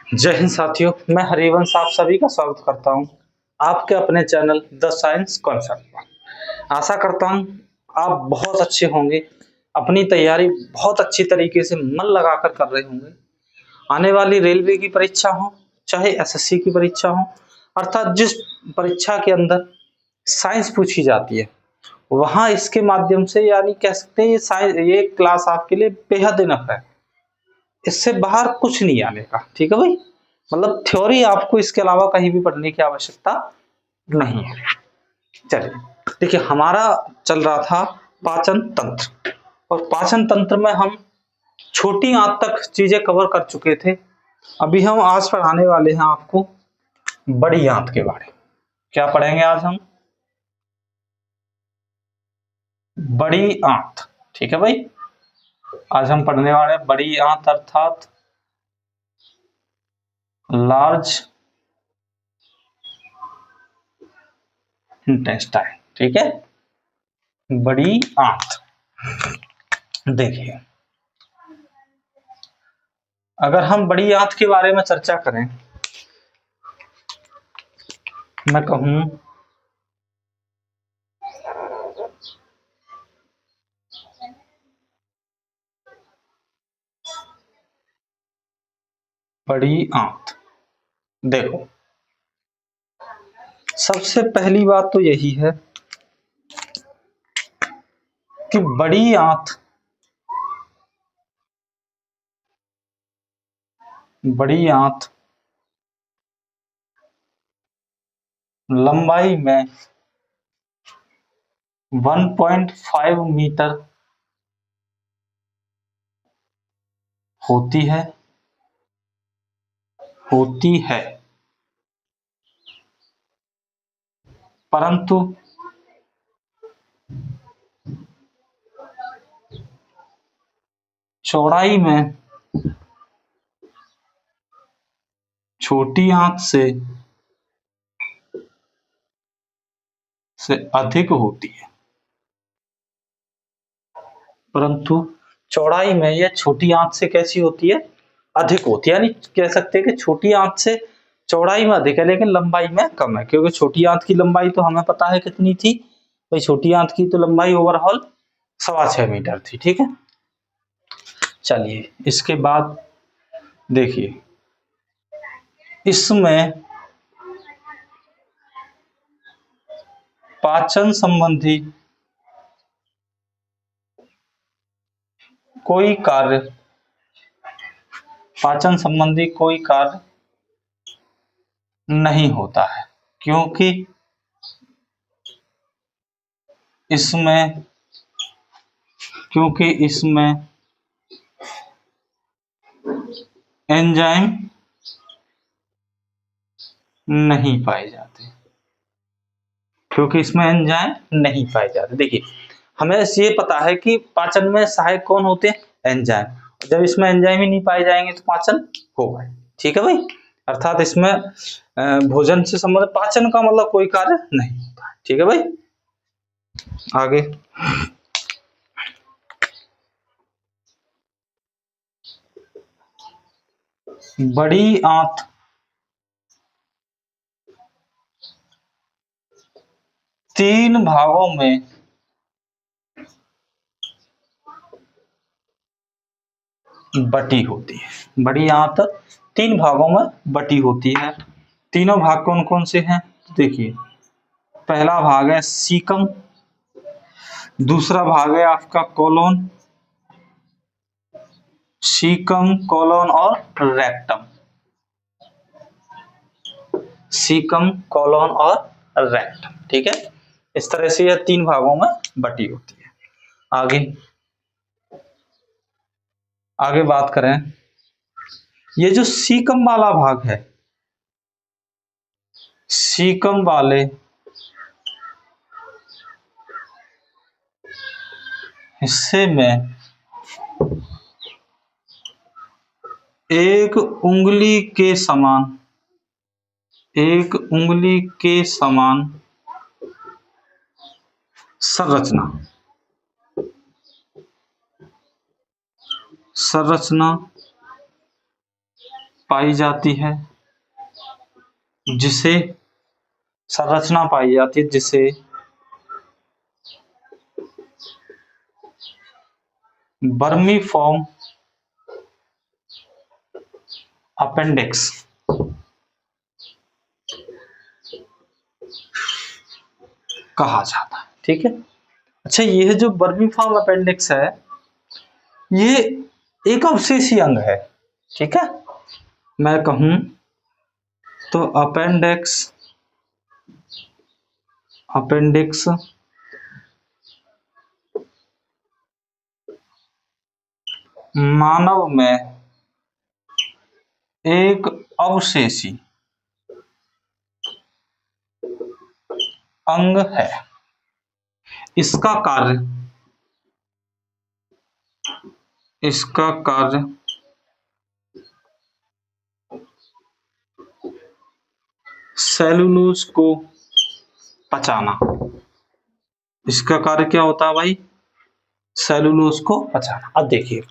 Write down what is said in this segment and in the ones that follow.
जय हिंद साथियों, मैं हरिवंश आप सभी का स्वागत करता हूं आपके अपने चैनल द साइंस कॉन्सेप्ट पर। आशा करता हूं आप बहुत अच्छे होंगे, अपनी तैयारी बहुत अच्छी तरीके से मन लगाकर कर रहे होंगे। आने वाली रेलवे की परीक्षा हो, चाहे एसएससी की परीक्षा हो, अर्थात जिस परीक्षा के अंदर साइंस पूछी जाती है, वहां इसके माध्यम से यानी कह सकते हैं ये क्लास आपके लिए बेहद इनफ है। इससे बाहर कुछ नहीं आने का, ठीक है भाई। मतलब थ्योरी आपको इसके अलावा कहीं भी पढ़ने की आवश्यकता नहीं है। चलिए देखिए, हमारा चल रहा था पाचन तंत्र, और पाचन तंत्र में हम छोटी आंत तक चीजें कवर कर चुके थे। अभी हम आज पढ़ाने वाले हैं आपको बड़ी आंत के बारे में। क्या पढ़ेंगे आज हम? बड़ी आंत, ठीक है भाई। आज हम पढ़ने वाले हैं बड़ी आंत अर्थात लार्ज इंटेस्टाइन, ठीक है। बड़ी आंत देखिए, अगर हम बड़ी आंत के बारे में चर्चा करें, मैं कहूं बड़ी आंत, देखो सबसे पहली बात तो यही है कि बड़ी आंत लंबाई में 1.5 मीटर होती है परंतु चौड़ाई में छोटी आंत से अधिक होती है। परंतु चौड़ाई में यह छोटी आंत से कैसी होती है? अधिक होती है। यानी कह सकते हैं कि छोटी आंत से चौड़ाई में अधिक है लेकिन लंबाई में कम है, क्योंकि छोटी आंत की लंबाई तो हमें पता है कितनी थी भाई। छोटी आंत की तो लंबाई ओवरऑल 6.25 मीटर थी, ठीक है। चलिए इसके बाद देखिए, इसमें पाचन संबंधी कोई कार्य नहीं होता है, क्योंकि इसमें एंजाइम नहीं पाए जाते। देखिए, हमें ये पता है कि पाचन में सहायक कौन होते हैं? एंजाइम। जब इसमें एंजाइम ही नहीं पाए जाएंगे तो पाचन होगा, ठीक है भाई। अर्थात इसमें भोजन से संबंधित पाचन का मतलब कोई कार्य नहीं होता है, ठीक है भाई। आगे बड़ी आंत तीन भागों में बटी होती है। बड़ी आंत तीन भागों में बटी होती है। तीनों भाग कौन कौन से हैं? देखिए, पहला भाग है सीकम, दूसरा भाग है आपका कोलोन, सीकम, कोलोन और रेक्टम। सीकम, कोलोन और रेक्टम, ठीक है। इस तरह से यह तीन भागों में बटी होती है। आगे बात करें, ये जो सीकम वाला भाग है, सीकम वाले हिस्से में एक उंगली के समान संरचना पाई जाती है, जिसे संरचना पाई जाती है, जिसे वर्मीफॉर्म अपेंडिक्स कहा जाता है। ठीक है। अच्छा, यह जो वर्मीफॉर्म अपेंडिक्स है, ये एक अवशेषीय अंग है। ठीक है। मैं कहूं तो अपेंडिक्स मानव में एक अवशेषी अंग है। इसका कार्य सेलुलोज को पचाना। इसका कार्य क्या होता है भाई? सेलुलोज को पचाना। अब देखिए,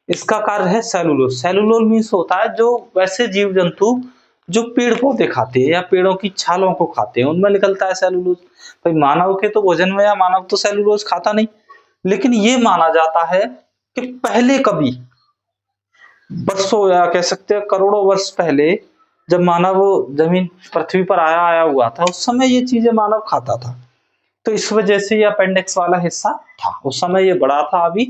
इसका कार्य है सेलुलोज। सेलुलोज मीन्स होता है जो वैसे जीव जंतु जो पेड़ पौधे खाते हैं या पेड़ों की छालों को खाते हैं, उनमें निकलता है सेलुलोज। भाई मानव के तो भोजन में, या मानव तो सेलुलोज खाता नहीं, लेकिन ये माना जाता है कि पहले कभी वर्षों, या कह सकते हैं करोड़ों वर्ष पहले, जब मानव जमीन पृथ्वी पर आया हुआ था, उस समय ये चीजें मानव खाता था। तो इस वजह से ये अपेंडिक्स वाला हिस्सा था। उस समय ये बड़ा था, अभी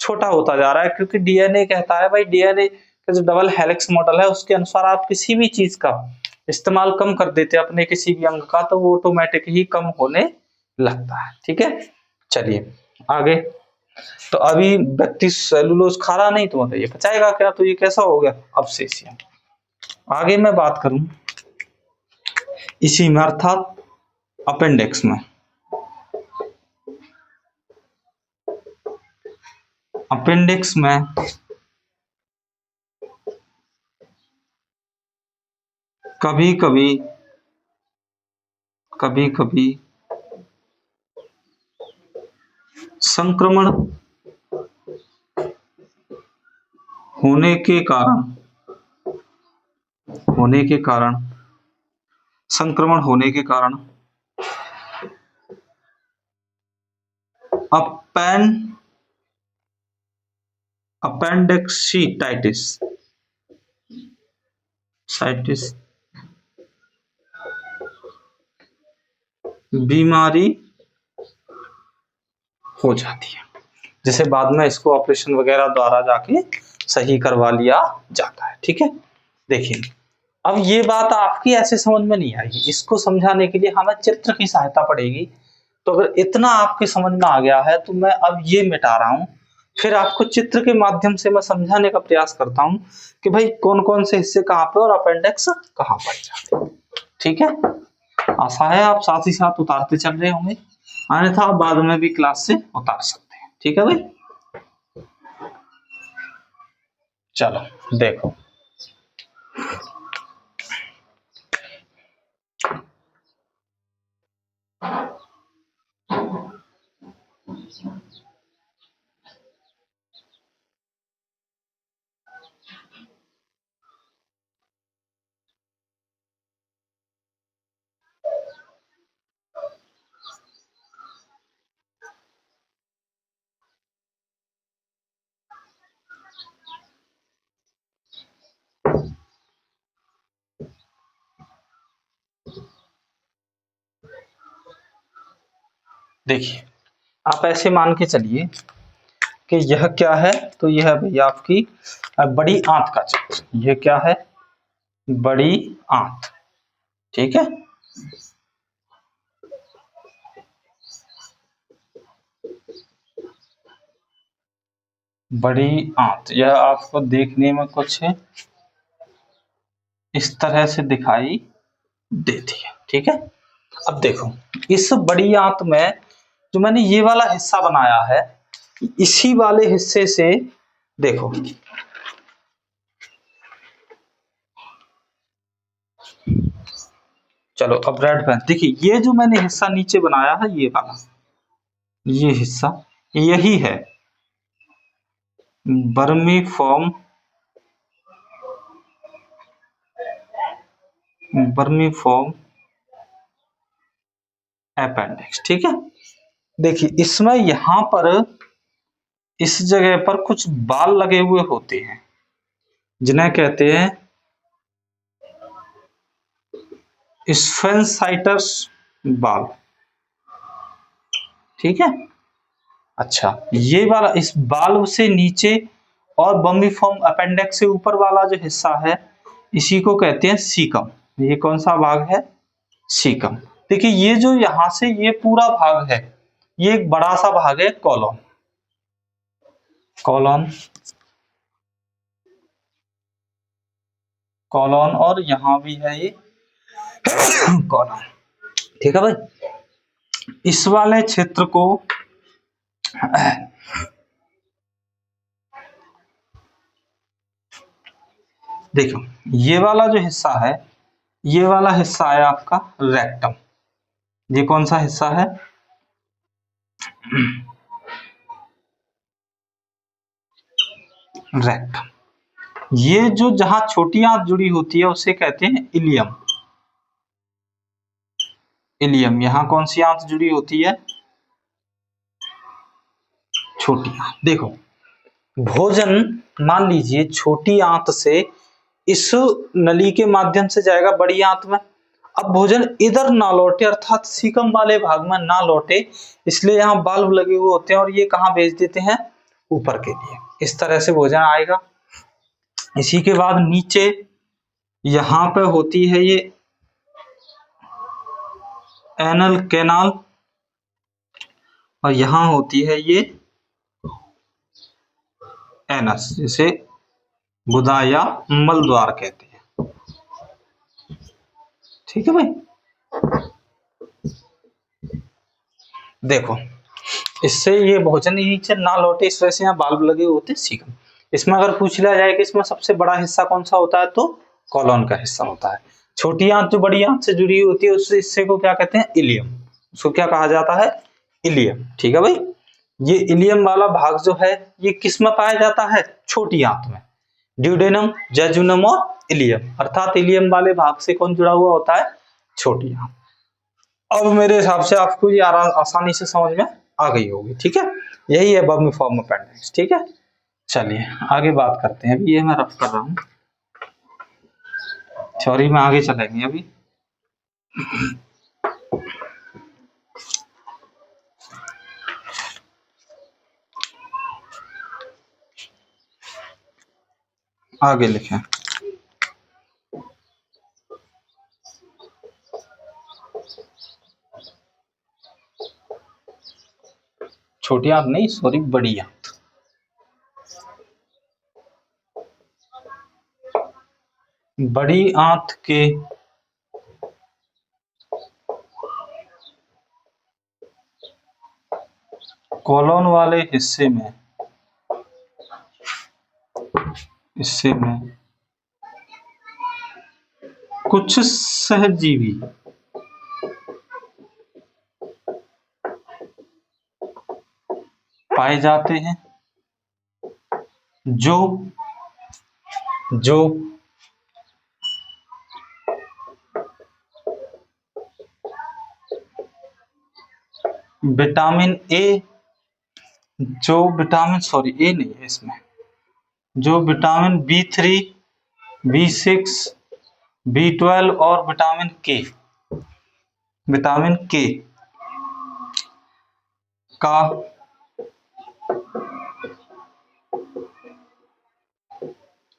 छोटा होता जा रहा है, क्योंकि डीएनए कहता है भाई, डीएनए का जो डबल हेलिक्स मॉडल है, उसके अनुसार आप किसी भी चीज का इस्तेमाल कम कर देते हैं अपने किसी भी अंग का, तो वो ऑटोमेटिक ही कम होने लगता है। ठीक है। चलिए आगे। तो अभी व्यक्ति सेलुलोज खा रहा नहीं, तो बताइए पचाएगा क्या? तो ये कैसा हो गया? अवशेषीय। आगे मैं बात करूं इसी में, अर्थात अपेंडिक्स में, अपेंडिक्स में कभी कभी संक्रमण होने के कारण अपेंडिक्सिटाइटिस बीमारी हो जाती है, जिसे बाद में इसको ऑपरेशन वगैरह द्वारा जाके सही करवा लिया जाता है। ठीक है। देखिए, अब ये बात आपकी ऐसे समझ में नहीं आएगी, इसको समझाने के लिए हमें चित्र की सहायता पड़ेगी। तो अगर इतना आपके समझ में आ गया है, तो मैं अब ये मिटा रहा हूं, फिर आपको चित्र के माध्यम से मैं समझाने का प्रयास करता हूं कि भाई कौन कौन से हिस्से कहाँ पे और अपेंडिक्स कहाँ पर जाते हैं। ठीक है। आशा है आप साथ ही साथ उतारते चल रहे होंगे, अन्यथा आप बाद में भी क्लास से उतार सकते हैं। ठीक है भाई। चलो देखो, देखिए आप ऐसे मान के चलिए कि यह क्या है, तो यह है भैया आपकी बड़ी आंत का चित्र। यह क्या है? बड़ी आंत। ठीक है। बड़ी आंत, यह आपको देखने में कुछ इस तरह से दिखाई देती है। ठीक है। अब देखो, इस बड़ी आंत में जो मैंने ये वाला हिस्सा बनाया है, इसी वाले हिस्से से देखो, चलो अब रेड पेन देखिए, ये जो मैंने हिस्सा नीचे बनाया है, ये वाला, ये हिस्सा, यही है वर्मीफॉर्म वर्मीफॉर्म अपेंडिक्स। ठीक है, देखिए इसमें यहां पर इस जगह पर कुछ बाल लगे हुए होते हैं जिन्हें कहते हैं स्फेंसाइटस बाल। ठीक है, अच्छा ये वाला इस बाल से नीचे और बम्बीफॉर्म अपेंडिक्स से ऊपर वाला जो हिस्सा है इसी को कहते हैं सीकम। ये कौन सा भाग है? सीकम। देखिए ये जो यहां से ये पूरा भाग है ये एक बड़ा सा भाग है कॉलम। कॉलम कॉलम और यहां भी है ये कॉलम। ठीक है भाई, इस वाले क्षेत्र को देखो, ये वाला जो हिस्सा है ये वाला हिस्सा है आपका रेक्टम। ये कौन सा हिस्सा है? रेक्टम। ये जो जहां छोटी आंत जुड़ी होती है उसे कहते हैं इलियम। इलियम, यहां कौन सी आंत जुड़ी होती है? छोटी आंत। देखो भोजन मान लीजिए छोटी आंत से इस नली के माध्यम से जाएगा बड़ी आंत में। अब भोजन इधर ना लौटे अर्थात सीकम वाले भाग में ना लौटे इसलिए यहाँ बाल्ब लगे हुए होते हैं और ये कहाँ भेज देते हैं? ऊपर के लिए। इस तरह से भोजन आएगा। इसी के बाद नीचे यहाँ पे होती है ये एनल कैनाल और यहाँ होती है ये एनस, जिसे गुदा या मल द्वार कहते हैं। ठीक है भाई, देखो इससे ये भोजन नीचे ना लौटे इस वजह से यहाँ बाल्ब लगे होते हैं सीकम। इसमें अगर पूछ लिया जाए कि इसमें सबसे बड़ा हिस्सा कौन सा होता है तो कॉलोन का हिस्सा होता है। छोटी आंत जो बड़ी आंत से जुड़ी होती है उस हिस्से को क्या कहते हैं? इलियम। उसको क्या कहा जाता है? इलियम। ठीक है भाई, ये इलियम वाला भाग जो है ये किस में पाया जाता है? छोटी आंत में। ड्यूडेनम, जेजुनम और इलियम, अर्थात इलियम वाले भाग से कौन जुड़ा हुआ होता है? छोटी आंत। अब मेरे हिसाब से आपको ये आसानी से समझ में आ गई होगी। ठीक है, यही है वर्मीफॉर्म अपेंडिक्स। ठीक है, चलिए आगे बात करते हैं। अभी ये मैं रफ कर रहा हूँ, थ्योरी में आगे चलेंगे अभी। आगे लिखें। छोटी आंत नहीं, सॉरी, बड़ी आंत। बड़ी आंत के कॉलोन वाले हिस्से में कुछ सहजीवी पाए जाते हैं जो जो विटामिन ए, जो विटामिन, सॉरी ए नहीं है इसमें, जो विटामिन B3, B6, B12 और विटामिन के का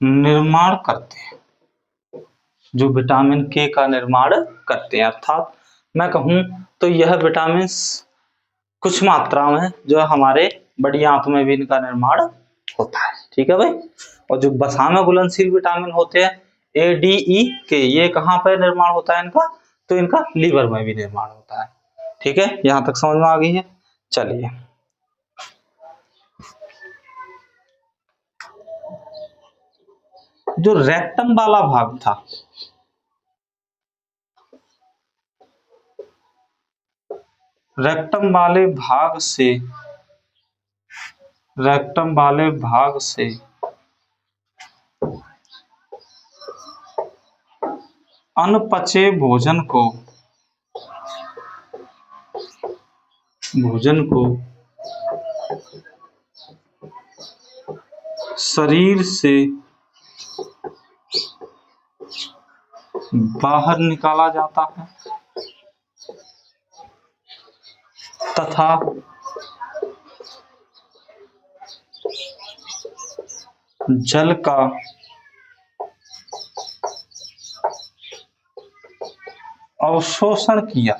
निर्माण करते हैं, जो विटामिन के का निर्माण करते हैं। अर्थात मैं कहूं तो यह विटामिन कुछ मात्रा में जो हमारे बड़ी आंत में भी इनका निर्माण होता है। ठीक है भाई, और जो वसा में घुलनशील विटामिन होते हैं A, D, E, K, ये कहाँ पर निर्माण होता है इनका? तो इनका लीवर में भी निर्माण होता है। ठीक है, यहां तक समझ में आ गई है। चलिए जो रेक्टम वाला भाग था, रेक्टम वाले भाग से अनपचे भोजन को शरीर से बाहर निकाला जाता है तथा जल का अवशोषण किया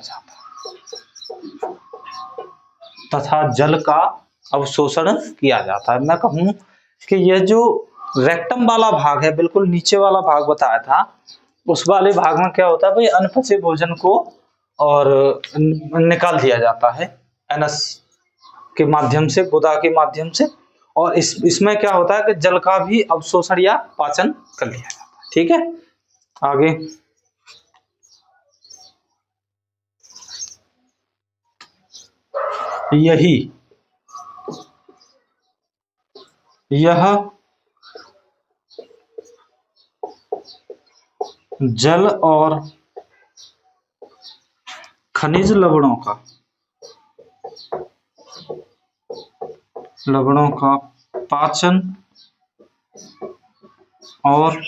जाता है मैं कहूं कि यह जो रेक्टम वाला भाग है, बिल्कुल नीचे वाला भाग बताया था, उस वाले भाग में क्या होता है भाई, अनपचे भोजन को और निकाल दिया जाता है एनस के माध्यम से, गुदा के माध्यम से, और इसमें क्या होता है कि जल का भी अवशोषण या पाचन कर लिया जाता है। ठीक है, आगे यह जल और खनिज लवणों का पाचन और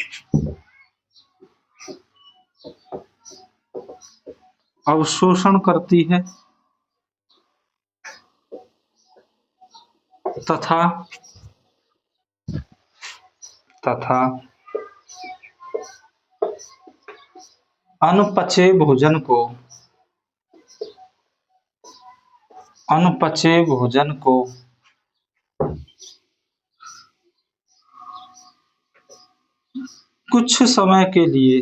अवशोषण करती है तथा अनपचे भोजन को कुछ समय के लिए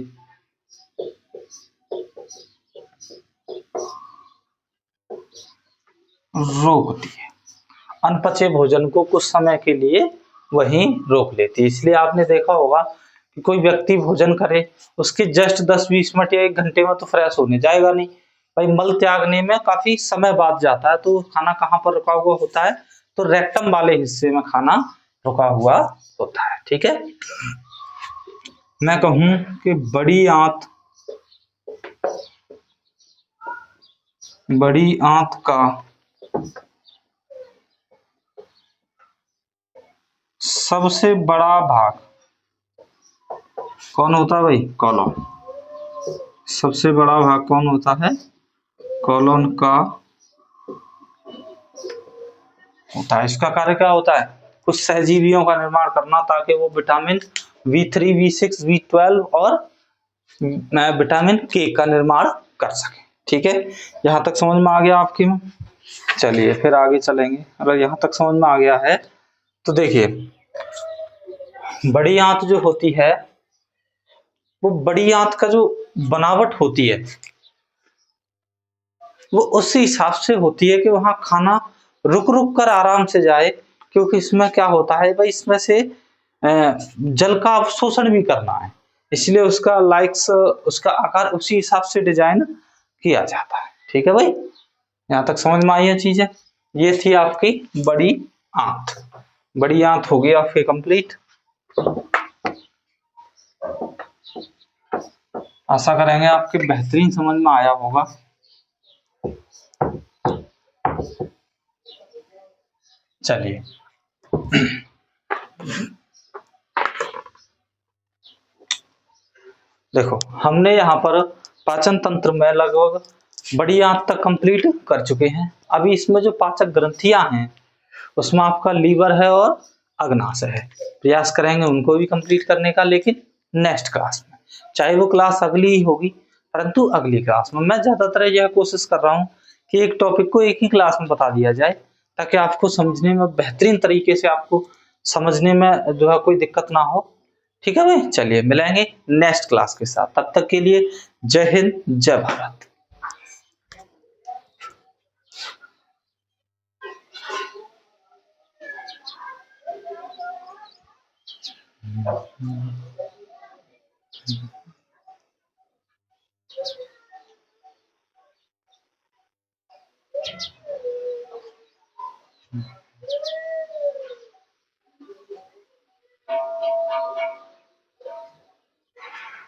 रोकती है। अनपचे भोजन को कुछ समय के लिए वहीं रोक लेती है। इसलिए आपने देखा होगा कि कोई व्यक्ति भोजन करे, उसके जस्ट 10-20 मिनट या 1 घंटे में तो फ्रेश होने जाएगा नहीं भाई, मल त्यागने में काफी समय बाद जाता है। तो खाना कहाँ पर रुका हुआ होता है, तो रेक्टम वाले हिस्से में खाना रुका हुआ होता है। ठीक है, मैं कहूं कि बड़ी आंत का सबसे बड़ा भाग कौन होता है भाई, कॉलम। सबसे बड़ा भाग कौन होता है, कॉलम का होता है। इसका कार्य क्या होता है, कुछ सहजीवियों का निर्माण करना, ताकि वो विटामिन B3, B6, B12 और विटामिन के का निर्माण कर सके। ठीक है, यहाँ तक समझ में आ गया आपकी में। चलिए फिर आगे चलेंगे। अगर यहाँ तक समझ में आ गया है तो देखिए, बड़ी आंत जो होती है, वो बड़ी आंत का जो बनावट होती है वो उस हिसाब से होती है कि वहां खाना रुक रुक कर आराम से जाए, क्योंकि इसमें क्या होता है भाई, इसमें से जल का अवशोषण भी करना है, इसलिए उसका आकार उसी हिसाब से डिजाइन किया जाता है। ठीक है भाई, यहाँ तक समझ में आई है चीजें। ये थी आपकी बड़ी आंत। बड़ी आंत हो गई आपकी कंप्लीट। आशा करेंगे आपके बेहतरीन समझ में आया होगा। चलिए देखो, हमने यहाँ पर पाचन तंत्र में लगभग बड़ी आंत तक कंप्लीट कर चुके हैं। अभी इसमें जो पाचक ग्रंथियां हैं उसमें आपका लीवर है और अग्नाशय है। प्रयास करेंगे उनको भी कंप्लीट करने का, लेकिन नेक्स्ट क्लास में, चाहे वो क्लास अगली ही होगी, परंतु अगली क्लास में मैं ज्यादातर यह कोशिश कर रहा हूँ कि एक टॉपिक को एक ही क्लास में बता दिया जाए, ताकि आपको समझने में बेहतरीन तरीके से, आपको समझने में जो है कोई दिक्कत ना हो। ठीक है भाई, चलिए मिलेंगे नेक्स्ट क्लास के साथ। तब तक के लिए जय हिंद, जय भारत।